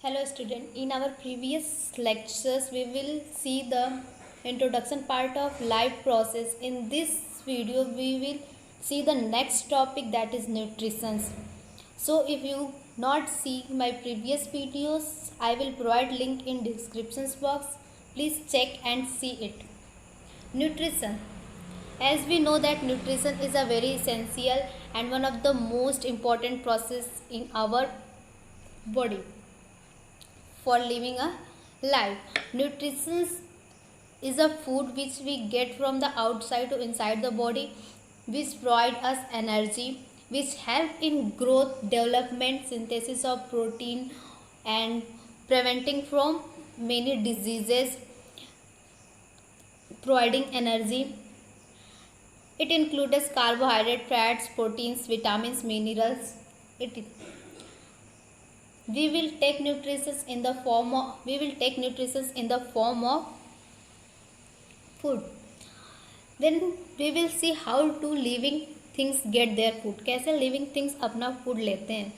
Hello student, in our previous lectures we will see the introduction part of life process. In this video we will see the next topic, that is nutrition. So if you not see my previous videos, I will provide link in description box. Please check and see it. Nutrition. As we know that nutrition is a very essential and one of the most important process in our body for living a life. Nutrition is a food which we get from the outside to inside the body, which provide us energy, which help in growth, development, synthesis of protein, and preventing from many diseases, providing energy. It includes carbohydrate, fats, proteins, vitamins, minerals. We will take nutrition in the form of food. Then we will see how to living things get their food. कैसे living things अपना food लेते हैं.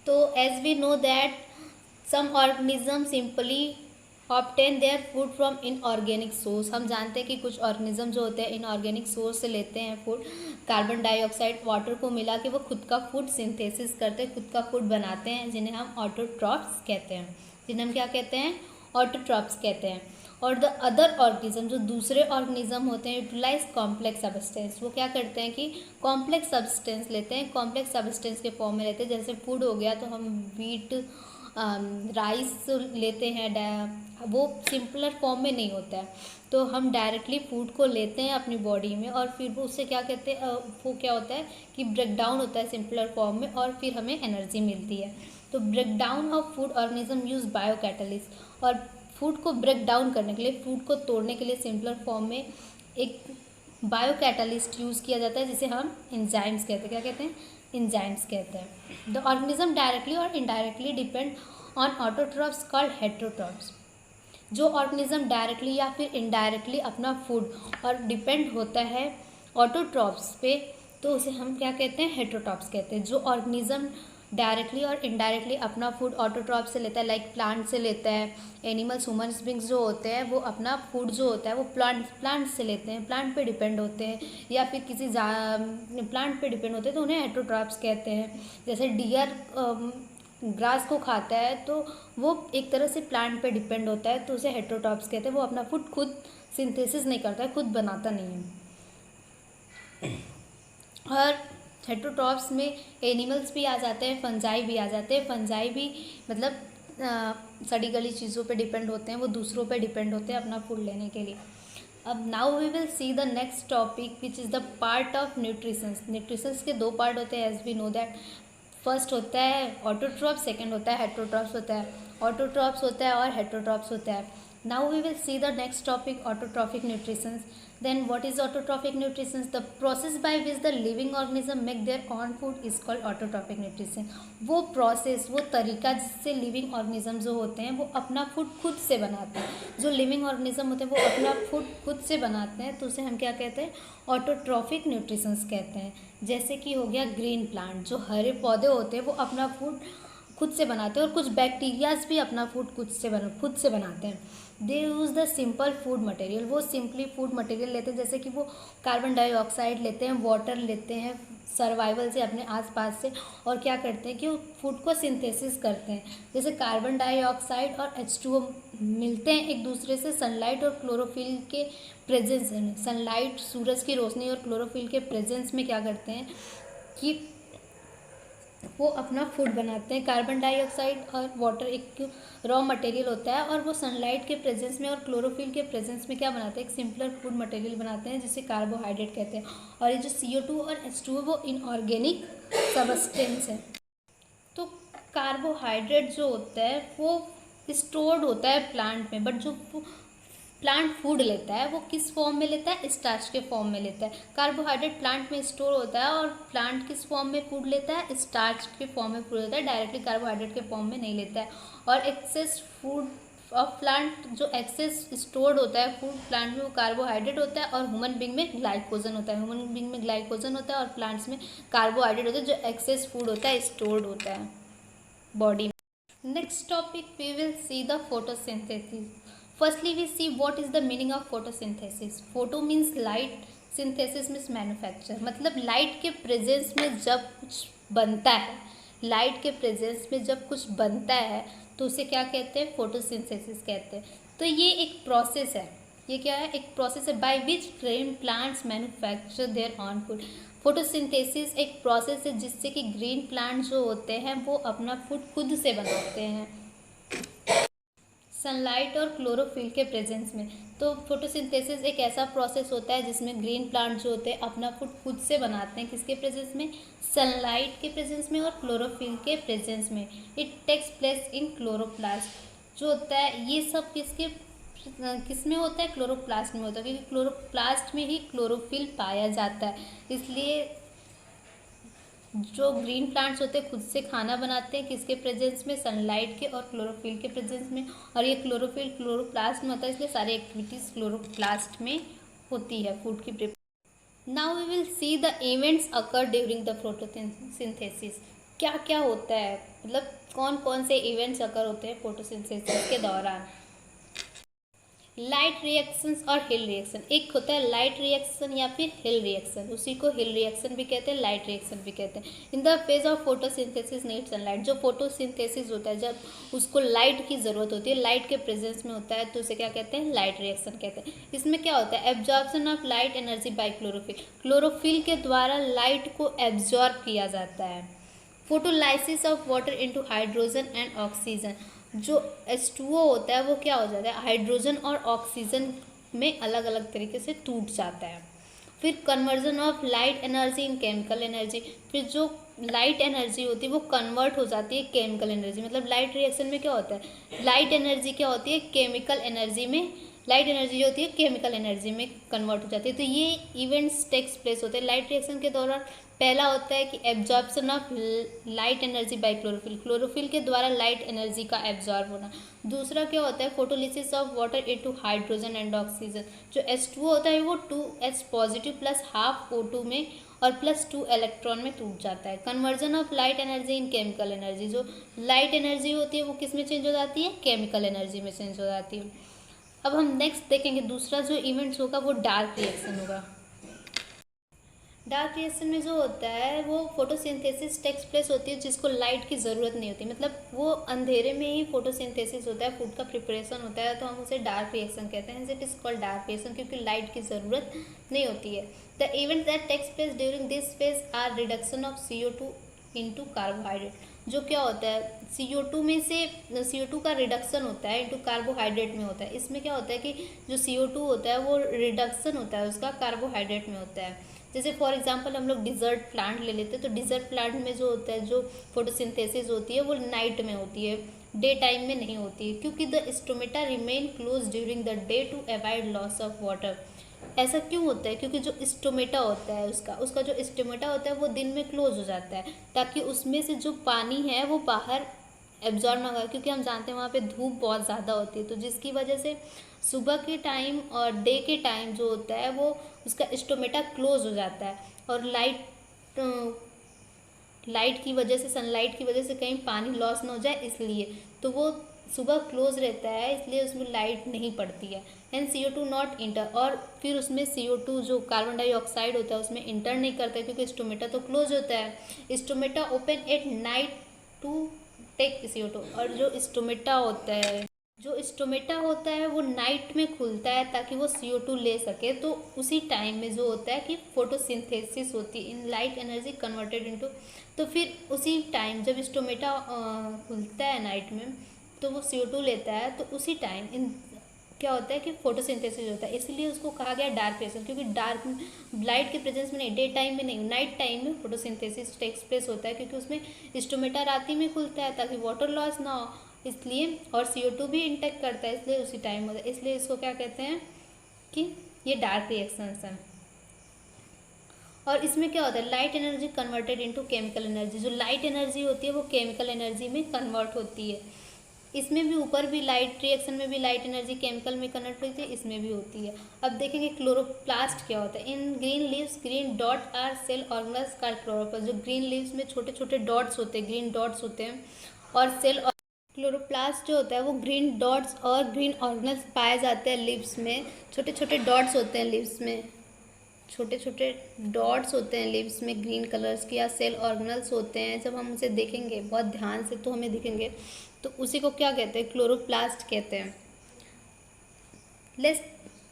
तो as we know that some organisms simply obtain their food from inorganic source. हम जानते हैं कि कुछ ऑर्गेनिज्म जो होते हैं इनऑर्गेनिक सोर्स से लेते हैं फूड. कार्बन डाइऑक्साइड वाटर को मिला के वो खुद का फूड सिंथेसिस करते हैं, खुद का फूड बनाते हैं, जिन्हें हम ऑटोट्रॉप्स कहते हैं. जिन्हें हम क्या कहते हैं? ऑटोट्रॉप्स कहते हैं. और द अदर ऑर्गेनिज्म, जो दूसरे ऑर्गेनिज्म होते हैं, यूटिलाइज कॉम्प्लेक्स सब्सटेंस. वो क्या करते हैं कि कॉम्प्लेक्स सब्सटेंस लेते हैं, कॉम्प्लेक्स सब्सटेंस के फॉर्म में लेते हैं. जैसे फूड हो गया तो हम वीट राइस लेते हैं, वो सिंपलर फॉर्म में नहीं होता है, तो हम डायरेक्टली फूड को लेते हैं अपनी बॉडी में और फिर वो उससे क्या कहते हैं, वो क्या होता है कि ब्रेक डाउन होता है सिंपलर फॉर्म में और फिर हमें एनर्जी मिलती है. तो break down of food organism use biocatalyst. और फूड को ब्रेक डाउन करने के लिए, फूड को तोड़ने के लिए सिंपलर फॉर्म में एक बायोकैटालिस्ट यूज़ किया जाता है, जिसे हम एंजाइम्स कहते हैं. क्या कहते हैं? एंजाइम्स कहते हैं. द ऑर्गेनिज्म डायरेक्टली और indirectly depend on autotrophs called heterotrophs. जो ऑर्गेनिज्म डायरेक्टली या फिर इनडायरेक्टली अपना फूड और डिपेंड होता है ऑटोट्रॉप्स पे, तो उसे हम क्या कहते हैं? हेटेरोट्रॉप्स कहते हैं. जो ऑर्गेनिज्म डायरेक्टली और इनडायरेक्टली अपना फूड ऑटोट्रॉप से लेता है, लाइक प्लांट से लेता है, एनिमल्स, ह्यूमन्स बींग्स जो होते हैं वो अपना फूड जो होता है वो प्लांट से लेते हैं, प्लांट पे डिपेंड होते हैं या फिर किसी प्लांट पे डिपेंड होते हैं, तो उन्हें हेटेरोट्रॉप्स कहते हैं. जैसे डियर ग्रास को खाता है तो वो एक तरह से प्लांट पे डिपेंड होता है, तो उसे हेटेरोट्रॉप्स कहते हैं. वो अपना फूड खुद सिंथेसिस नहीं करता है, खुद बनाता नहीं है. और हेटेरोट्रॉप्स में एनिमल्स भी आ जाते हैं, फंजाई भी आ जाते हैं. फंजाई भी मतलब सड़ी गली चीज़ों पे डिपेंड होते हैं, वो दूसरों पे डिपेंड होते हैं अपना फूड लेने के लिए. अब now we will see the next topic which is the part of nutritions. Nutritions के दो पार्ट होते हैं, as we know that. First होता है ऑटोट्रॉप्स, सेकंड होता है हेटेरोट्रॉप्स होता है. ऑटोट्रॉप्स होता है और हेटेरोट्रॉप्स होता है. Now we will see the next topic, autotrophic nutritions. Then what is autotrophic nutrition? The process by which the living organism make their own food is called autotrophic nutrition. वो process, वो तरीका जिससे living organism जो होते हैं वो अपना food खुद से बनाते हैं. जो लिविंग ऑर्गेनिज्म होते हैं वो अपना फूड खुद से बनाते हैं, तो उसे हम क्या कहते हैं? ऑटोट्रॉफिक न्यूट्रिशंस कहते हैं. जैसे कि हो गया ग्रीन प्लांट, जो हरे पौधे होते हैं वो अपना फूड खुद से बनाते हैं, और कुछ बैक्टीरियाज भी अपना फूड खुद से बनाते हैं. They use the simple food material. वो सिंपली फूड मटेरियल लेते हैं, जैसे कि वो कार्बन डाइऑक्साइड लेते हैं, वाटर लेते हैं सर्वाइवल से अपने आसपास से, और क्या करते हैं कि वो फूड को सिंथेसिस करते हैं. जैसे कार्बन डाइऑक्साइड और H2O मिलते हैं एक दूसरे से सनलाइट और क्लोरोफिल के प्रेजेंस में. सनलाइट, सूरज की रोशनी और क्लोरोफिल के प्रेजेंस में क्या करते हैं कि वो अपना फूड बनाते हैं. कार्बन डाइऑक्साइड और वाटर एक रॉ मटेरियल होता है, और वो सनलाइट के प्रेजेंस में और क्लोरोफिल के प्रेजेंस में क्या बनाते हैं? एक सिंपलर फूड मटेरियल बनाते हैं, जिसे कार्बोहाइड्रेट कहते हैं. और ये जो CO2 और H2O वो इनऑर्गेनिक सब्सटेंस है. तो कार्बोहाइड्रेट जो होता है वो स्टोर्ड होता है प्लांट में, बट जो प्लांट फूड लेता है वो किस फॉर्म में लेता है? स्टार्च के फॉर्म में लेता है. कार्बोहाइड्रेट प्लांट में स्टोर होता है, और प्लांट किस फॉर्म में फूड लेता है? स्टार्च के फॉर्म में फूड लेता है, डायरेक्टली कार्बोहाइड्रेट के फॉर्म में नहीं लेता है. और एक्सेस फूड ऑफ प्लांट, जो एक्सेस स्टोर्ड होता है फूड प्लांट में, वो कार्बोहाइड्रेट होता है, और ह्यूमन बींग में ग्लाइकोजन होता है. ह्यूमन बींग में ग्लाइकोजन होता है और प्लांट्स में कार्बोहाइड्रेट होता है, जो एक्सेस फूड होता है, स्टोर्ड होता है बॉडी में. Next topic we will see the photosynthesis. Firstly we see what is the meaning of photosynthesis. Photo means light, synthesis means manufacture. मतलब लाइट के प्रेजेंस में जब कुछ बनता है, लाइट के प्रेजेंस में जब कुछ बनता है तो उसे क्या कहते हैं, फोटोसिंथेसिस कहते हैं. तो ये एक प्रोसेस है, ये क्या है, एक प्रोसेस है by which green plants manufacture there on food. Photosynthesis एक प्रोसेस है जिससे कि ग्रीन प्लांट जो होते हैं वो अपना फूड खुद से बनाते हैं सनलाइट और क्लोरोफिल के प्रेजेंस में. तो फोटोसिंथेसिस एक ऐसा प्रोसेस होता है जिसमें ग्रीन प्लांट जो होते हैं अपना फूड खुद से बनाते हैं. किसके प्रेजेंस में, सनलाइट के प्रेजेंस में और क्लोरोफिल के प्रेजेंस में. It takes place in chloroplast जो होता है, ये सब किस में होता है, क्लोरोप्लास्ट में होता है, क्योंकि क्लोरोप्लास्ट में ही क्लोरोफिल पाया जाता है. इसलिए जो ग्रीन प्लांट्स होते हैं खुद से खाना बनाते हैं किसके प्रेजेंस में, सनलाइट के और क्लोरोफिल के प्रेजेंस में. और ये क्लोरोफिल क्लोरोप्लास्ट में होता है, इसलिए सारी एक्टिविटीज़ क्लोरोप्लास्ट में होती है फूड की preparation. Now we will see the events occur during the photosynthesis. क्या क्या होता है, मतलब कौन कौन से इवेंट्स अकर होते हैं फोटोसिंथेसिस के दौरान. लाइट रिएक्शंस और हिल रिएक्शन. एक होता है लाइट रिएक्शन या फिर हिल रिएक्शन, उसी को हिल रिएक्शन भी कहते हैं, लाइट रिएक्शन भी कहते हैं. In the phase of photosynthesis need sunlight. जो फोटोसिंथेसिस होता है जब उसको लाइट की ज़रूरत होती है, लाइट के प्रेजेंस में होता है, तो उसे क्या कहते हैं, लाइट रिएक्शन कहते हैं. इसमें क्या होता है, absorption of light energy by chlorophyll. Chlorophyll के द्वारा लाइट को एब्जॉर्ब किया जाता है. Photolysis of water into hydrogen and oxygen. जो H2O होता है वो क्या हो जाता है, हाइड्रोजन और ऑक्सीजन में अलग अलग तरीके से टूट जाता है. फिर conversion of light energy in chemical energy. फिर जो लाइट एनर्जी होती है वो कन्वर्ट हो जाती है केमिकल एनर्जी. मतलब लाइट रिएक्शन में क्या होता है, लाइट एनर्जी क्या होती है, केमिकल एनर्जी में, लाइट एनर्जी होती है केमिकल एनर्जी में कन्वर्ट हो जाती है. तो ये इवेंट्स टेक्स प्लेस होते हैं लाइट रिएक्शन के दौरान. पहला होता है कि absorption of light energy by chlorophyll. Chlorophyll के द्वारा लाइट एनर्जी का एब्जॉर्ब होना. दूसरा क्या होता है, photolysis of water into hydrogen and oxygen. जो H2O होता है वो 2H positive plus half O2 में और प्लस 2 इलेक्ट्रॉन में टूट जाता है. Conversion of light energy in chemical energy. जो लाइट एनर्जी होती है वो किस में चेंज हो जाती है, केमिकल एनर्जी में चेंज हो जाती है. अब हम नेक्स्ट देखेंगे दूसरा जो इवेंट्स होगा वो डार्क रिएक्शन होगा. डार्क रिएक्शन में जो होता है वो फोटोसिंथेसिस टेक्स प्लेस होती है जिसको लाइट की ज़रूरत नहीं होती. मतलब वो अंधेरे में ही फोटोसिंथेसिस होता है, फूड का प्रिपरेशन होता है, तो हम उसे डार्क रिएक्शन कहते हैं. It is called dark reaction क्योंकि लाइट की ज़रूरत नहीं होती है. The event that takes place during this phase are reduction of CO2 into carbohydrate. जो क्या होता है, CO2 में से CO2 का रिडक्शन होता है इंटू कार्बोहाइड्रेट में होता है. इसमें क्या होता है कि जो CO2 होता है वो रिडक्शन होता है उसका कार्बोहाइड्रेट में होता है. जैसे फॉर एग्जांपल हम लोग डिजर्ट प्लांट ले लेते हैं, तो डिजर्ट प्लांट में जो होता है, जो फोटोसिंथेसिस होती है वो नाइट में होती है, डे टाइम में नहीं होती है, क्योंकि the stomata remain close during the day to avoid loss of water. ऐसा क्यों होता है, क्योंकि जो स्टोमेटा होता है उसका जो स्टोमेटा होता है वो दिन में क्लोज हो जाता है ताकि उसमें से जो पानी है वो बाहर एब्जॉर्ब ना हो, क्योंकि हम जानते हैं वहाँ पे धूप बहुत ज़्यादा होती है, तो जिसकी वजह से सुबह के टाइम और डे के टाइम जो होता है वो उसका स्टोमेटा क्लोज हो जाता है. और लाइट की वजह से, सनलाइट की वजह से कहीं पानी लॉस ना हो जाए इसलिए, तो वो सुबह क्लोज रहता है, इसलिए उसमें लाइट नहीं पड़ती है. And CO2 not inter. और फिर उसमें CO2 जो कार्बन डाइऑक्साइड होता है उसमें इंटर नहीं करता है क्योंकि स्टोमेटा तो क्लोज होता है. Stomata open at night to take CO2. और जो स्टोमेटा होता है वो नाइट में खुलता है ताकि वो CO2 ले सके. तो उसी टाइम में जो होता है कि फोटोसिंथेसिस होती है in light energy converted into. तो फिर उसी टाइम जब स्टोमेटा खुलता है नाइट में तो वो CO2 लेता है, तो उसी टाइम इन क्या होता है कि फोटोसिंथेसिस होता है. इसलिए उसको कहा गया डार्क रिएक्शन, क्योंकि डार्क लाइट के प्रेजेंस में नहीं, डे टाइम में नहीं, नाइट टाइम में फोटोसिंथेसिस टेक्स प्लेस होता है, क्योंकि उसमें स्टोमेटा रात ही में खुलता है ताकि वाटर लॉस ना हो इसलिए, और CO2 भी इंटेक्ट करता है इसलिए उसी टाइम होता है. इसलिए इसको क्या कहते हैं कि ये डार्क रिएक्शंस हैं. और इसमें क्या होता है, light energy converted into chemical energy. जो लाइट एनर्जी होती है वो केमिकल एनर्जी में कन्वर्ट होती है. इसमें भी ऊपर भी लाइट रिएक्शन में भी लाइट एनर्जी केमिकल में कन्वर्ट होती है, इसमें भी होती है. अब देखेंगे क्लोरोप्लास्ट क्या होता है. In green leaves green dot are cell organise called chloroplast. जो ग्रीन लीव्स में छोटे छोटे डॉट्स होते हैं, ग्रीन डॉट्स होते हैं, और सेल क्लोरोप्लास्ट जो होता है वो ग्रीन डॉट्स और ग्रीन ऑर्गेनल्स पाए जाते हैं लीव्स में। छोटे छोटे डॉट्स होते हैं लीव्स में, छोटे छोटे डॉट्स होते हैं लीव्स में ग्रीन कलर्स के, या सेल ऑर्गेनल्स होते हैं। जब हम उसे देखेंगे बहुत ध्यान से तो हमें दिखेंगे, तो उसी को क्या कहते हैं, क्लोरोप्लास्ट कहते हैं। Let's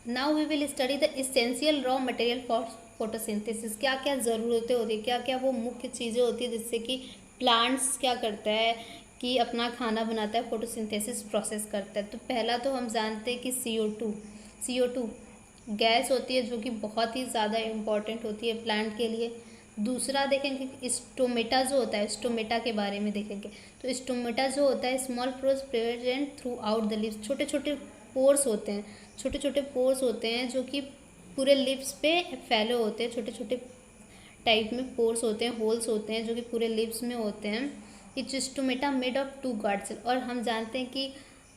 now we will study the essential raw material for photosynthesis. क्या क्या ज़रूरतें होती है, क्या क्या वो मुख्य चीज़ें होती है जिससे कि प्लांट्स क्या करता है कि अपना खाना बनाता है, फोटोसिंथेसिस प्रोसेस करता है। तो पहला तो हम जानते हैं कि CO2 गैस होती है जो कि बहुत ही ज़्यादा इम्पॉर्टेंट होती है प्लांट के लिए। दूसरा देखेंगे स्टोमेटा जो होता है, स्टोमेटा के बारे में देखेंगे। तो स्टोमेटा जो होता है small pores present through out the leaves. छोटे छोटे पोर्स होते हैं, छोटे छोटे पोर्स होते हैं जो कि पूरे लिप्स पे फैले होते हैं। छोटे छोटे टाइप में पोर्स होते हैं, होल्स होते हैं जो कि पूरे लिप्स में होते हैं। Each stomata made of 2 guard cell. और हम जानते हैं कि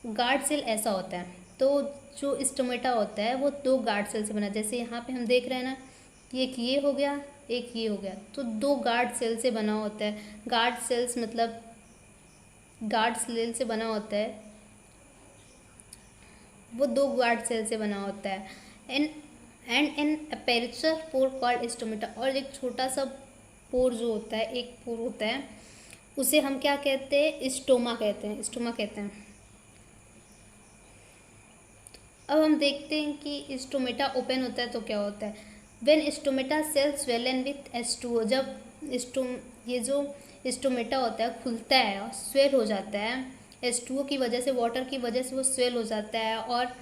गार्ड सेल ऐसा होता है, तो जो स्टोमेटा होता है वो 2 गार्ड सेल से बना। जैसे यहाँ पे हम देख रहे हैं ना, एक ये हो गया, एक ये हो गया, तो 2 गार्ड सेल से बना होता है। गार्ड सेल्स मतलब गार्ड सेल से बना होता है, वो 2 गार्ड सेल से बना होता है। And an aperture pore called stomata. और एक छोटा सा पोर जो होता है, एक पोर होता है, उसे हम क्या कहते हैं, स्टोमा कहते हैं, स्टोमा कहते हैं। अब हम देखते हैं कि स्टोमेटा ओपन होता है तो क्या होता है। When stomata cell swollen with H2O। जब ये जो स्टोमेटा होता है खुलता है और स्वेल हो जाता है H2O की वजह से, वाटर की वजह से वो स्वेल हो जाता है और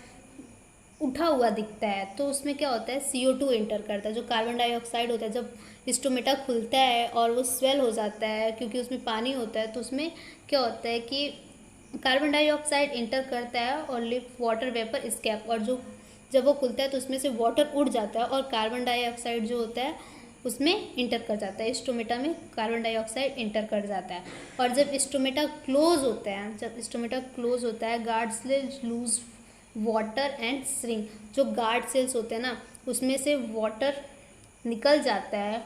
उठा हुआ दिखता है, तो उसमें क्या होता है, CO2 एंटर करता है जो कार्बन डाइऑक्साइड होता है। जब स्टोमेटा खुलता है और वो स्वेल हो जाता है क्योंकि उसमें पानी होता है, तो उसमें क्या होता है कि कार्बन डाइऑक्साइड इंटर करता है और लिफ्ट वाटर वेपर स्केप। और जो जब वो खुलता है तो उसमें से वाटर उड़ जाता है और कार्बन डाइऑक्साइड जो होता है उसमें इंटर कर जाता है। स्टोमेटा में कार्बन डाइऑक्साइड इंटर कर जाता है। और जब स्टोमेटा क्लोज होता है, जब स्टोमेटा क्लोज होता है, guard cells loose water and shrink. जो गार्ड सेल्स होते हैं ना, उसमें से वाटर निकल जाता है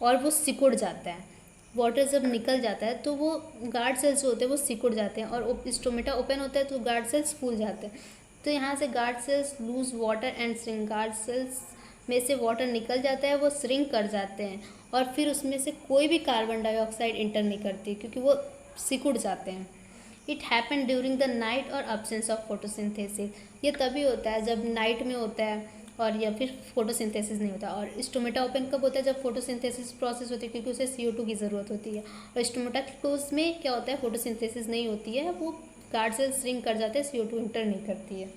और वो सिकुड़ जाता है। वाटर जब निकल जाता है तो वो गार्ड सेल्स होते हैं वो सिकुड़ जाते हैं, और स्टोमेटा ओपन होता है तो गार्ड सेल्स फूल जाते हैं। तो यहाँ से guard cells loose water and shrink. Guard cells में से वाटर निकल जाता है, वो श्रिंक कर जाते हैं, और फिर उसमें से कोई भी कार्बन डाइऑक्साइड इंटर नहीं करती क्योंकि वो सिकुड़ जाते हैं। It happen during the night और अब्सेंस ऑफ फोटोसिंथेसिस। ये तभी होता है जब नाइट में होता है और या फिर फोटोसिंथेसिस नहीं होता। और स्टोमेटा ओपन कब होता है, जब फोटोसिंथेसिस प्रोसेस होती है क्योंकि उसे CO2 की ज़रूरत होती है। और स्टोमेटा क्लोज में क्या होता है, फोटोसिंथेसिस नहीं होती है, वो गार्ड सेल श्रिंक कर जाते हैं, CO2 इंटर नहीं करती है।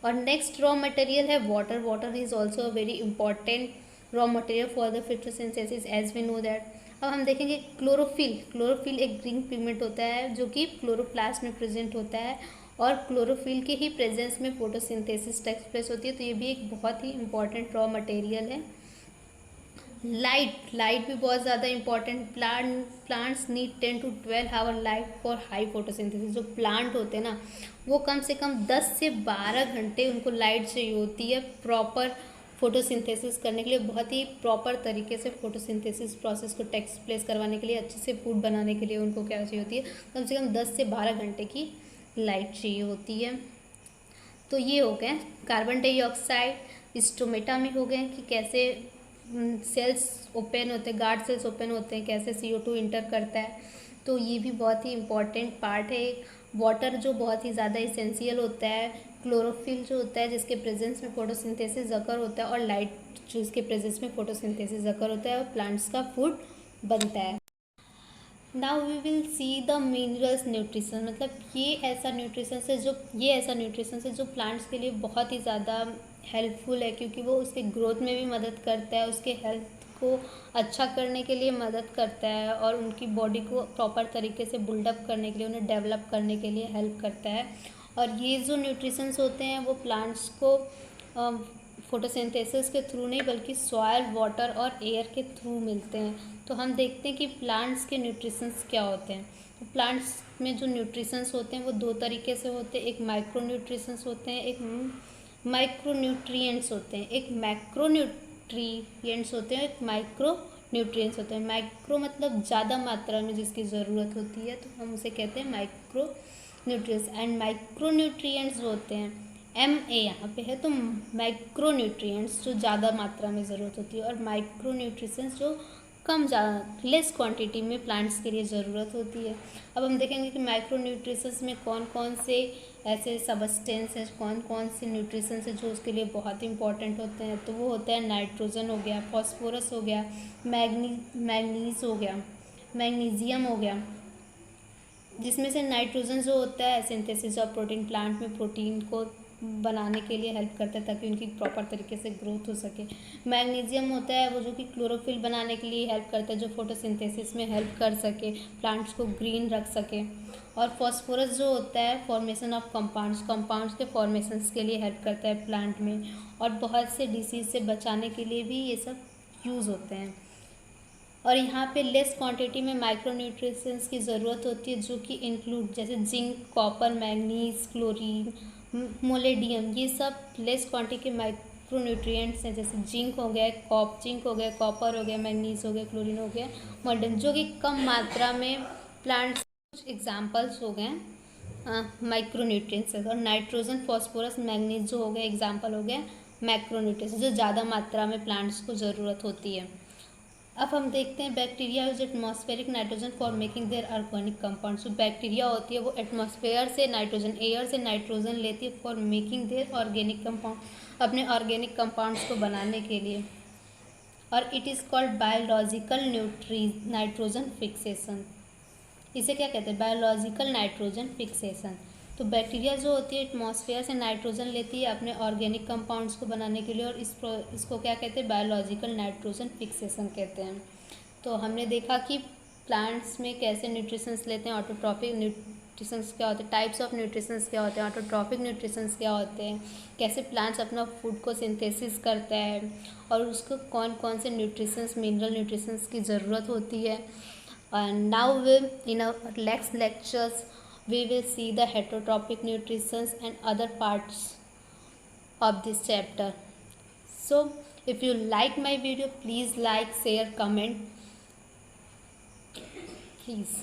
और नेक्स्ट रॉ मटेरियल है water. Water is also a very important raw material for the photosynthesis as we know that. अब हम देखेंगे क्लोरोफिल। क्लोरोफिल एक ग्रीन पिगमेंट होता है जो कि क्लोरोप्लास्ट में प्रेजेंट होता है, और क्लोरोफिल के ही प्रेजेंस में फोटोसिंथेसिस टेक्स प्लेस होती है। तो ये भी एक बहुत ही इंपॉर्टेंट रॉ मटेरियल है। लाइट भी बहुत ज़्यादा important. Plants need 10 to 12 hour light for high photosynthesis. जो प्लांट होते हैं ना, वो कम से कम 10 से 12 घंटे उनको लाइट चाहिए होती है प्रॉपर फोटोसिंथेसिस करने के लिए। बहुत ही प्रॉपर तरीके से फोटोसिंथेसिस प्रोसेस को टेक्स प्लेस करवाने के लिए, अच्छे से फूड बनाने के लिए उनको क्या चाहिए होती है, कम से कम 10 से 12 घंटे की लाइट चाहिए होती है। तो ये हो गए कार्बन डाइऑक्साइड स्टोमेटा में हो गए कि कैसे सेल्स ओपन होते हैं, गार्ड सेल्स ओपन होते हैं, कैसे CO2 इंटर करता है। तो ये भी बहुत ही इम्पॉर्टेंट पार्ट है। वाटर जो बहुत ही ज़्यादा इसेंशियल होता है, क्लोरोफिल जो होता है जिसके प्रेजेंस में फोटोसिंथेसिस अकर होता है, और लाइट जो इसके प्रेजेंस में फोटोसिंथेसिस अकर होता है और प्लांट्स का फूड बनता है। Now we will see the minerals nutrition. मतलब ये ऐसा न्यूट्रिशन है जो प्लांट्स के लिए बहुत ही ज़्यादा हेल्पफुल है, क्योंकि वो उसके ग्रोथ में भी मदद करता है, उसके हेल्थ को अच्छा करने के लिए मदद करता है, और उनकी बॉडी को प्रॉपर तरीके से बिल्डअप करने के लिए, उन्हें डेवलप करने के लिए हेल्प करता है। और ये जो न्यूट्रिशंस होते हैं वो प्लांट्स को फोटोसिंथेसिस के थ्रू नहीं बल्कि सॉयल, वाटर और एयर के थ्रू मिलते हैं। तो हम देखते हैं कि प्लांट्स के न्यूट्रिशंस क्या होते हैं। तो प्लांट्स में जो न्यूट्रिशंस होते हैं वो 2 तरीके से होते हैं। एक माइक्रो न्यूट्रिशंस होते हैं, एक माइक्रो न्यूट्रिएंट्स होते हैं। एक मैक्रो न्यूट्रिएंट्स होते हैं, एक माइक्रो न्यूट्रिएंट्स होते हैं। माइक्रो मतलब ज़्यादा मात्रा में जिसकी ज़रूरत होती है, तो हम उसे कहते हैं micro nutrients and micro nutrients जो होते हैं, MA यहाँ पे है, तो माइक्रो न्यूट्रिएंट्स जो ज़्यादा मात्रा में ज़रूरत होती है, और माइक्रो न्यूट्रिशंस जो कम ज़्यादा लेस क्वांटिटी में प्लांट्स के लिए ज़रूरत होती है। अब हम देखेंगे कि माइक्रो न्यूट्रिशंस में कौन कौन से ऐसे सबस्टेंस है, कौन कौन से न्यूट्रिशंस है जो उसके लिए बहुत इंपॉर्टेंट होते हैं। तो वो होता है नाइट्रोजन हो गया, फॉस्फोरस हो गया, मैग्नीज हो गया, मैग्नीशियम हो गया, जिसमें से नाइट्रोजन जो होता है सिंथेसिस ऑफ प्रोटीन, प्लांट में प्रोटीन को बनाने के लिए हेल्प करता है ताकि उनकी प्रॉपर तरीके से ग्रोथ हो सके। मैग्नीशियम होता है वो जो कि क्लोरोफिल बनाने के लिए हेल्प करता है, जो फोटोसिंथेसिस में हेल्प कर सके, प्लांट्स को ग्रीन रख सके। और फॉस्फोरस जो होता है फॉर्मेशन ऑफ कंपाउंड्स के फॉर्मेशंस के लिए हेल्प करता है प्लांट में, और बहुत से डिसीज से बचाने के लिए भी ये सब यूज़ होते हैं। और यहाँ पे लेस क्वांटिटी में माइक्रो न्यूट्रिशंस की ज़रूरत होती है, जो कि इंक्लूड जैसे जिंक, कॉपर, मैग्नीज, क्लोरीन, मोलेडियम, ये सब लेस क्वांटिटी के माइक्रो न्यूट्रिएंट्स हैं। जैसे जिंक हो गया, कॉपर हो गया, मैग्नीज हो गया, क्लोरीन हो गया, मोलिब्डेनम, जो कि कम मात्रा में प्लांट्स। कुछ एग्जाम्पल्स हो गए माइक्रो न्यूट्रिएंट्स। और नाइट्रोजन, फॉस्फोरस, मैग्नीज जो हो गया एग्जाम्पल हो गया मैक्रो न्यूट्रिएंट्स, जो ज़्यादा मात्रा में प्लांट्स को ज़रूरत होती है। अब हम देखते हैं bacteria use atmospheric nitrogen for making their organic compound. जो बैक्टीरिया होती है वो एटमॉस्फेयर से नाइट्रोजन, एयर से नाइट्रोजन लेती है for making their organic compound, अपने ऑर्गेनिक कंपाउंड्स को बनाने के लिए। और it is called biological nitrogen fixation. इसे क्या कहते हैं? Biological nitrogen fixation. तो बैक्टीरिया जो होती है एटमॉस्फेयर से नाइट्रोजन लेती है अपने ऑर्गेनिक कंपाउंड्स को बनाने के लिए, और इसको क्या कहते हैं? बायोलॉजिकल नाइट्रोजन फिक्सेशन कहते हैं। तो हमने देखा कि प्लांट्स में कैसे न्यूट्रिशंस लेते हैं, ऑटोट्रॉफिक न्यूट्रिशंस क्या होते हैं, टाइप्स ऑफ न्यूट्रिशंस क्या होते हैं, ऑटोट्रॉफिक न्यूट्रिशंस क्या होते हैं, कैसे प्लांट्स अपना फूड को सिंथेसिस करता है, और उसको कौन कौन से न्यूट्रिशंस, मिनरल न्यूट्रिशंस की ज़रूरत होती है। And now in our next lectures we will see the heterotrophic nutritions and other parts of this chapter. So if you like my video, please like, share, comment, please.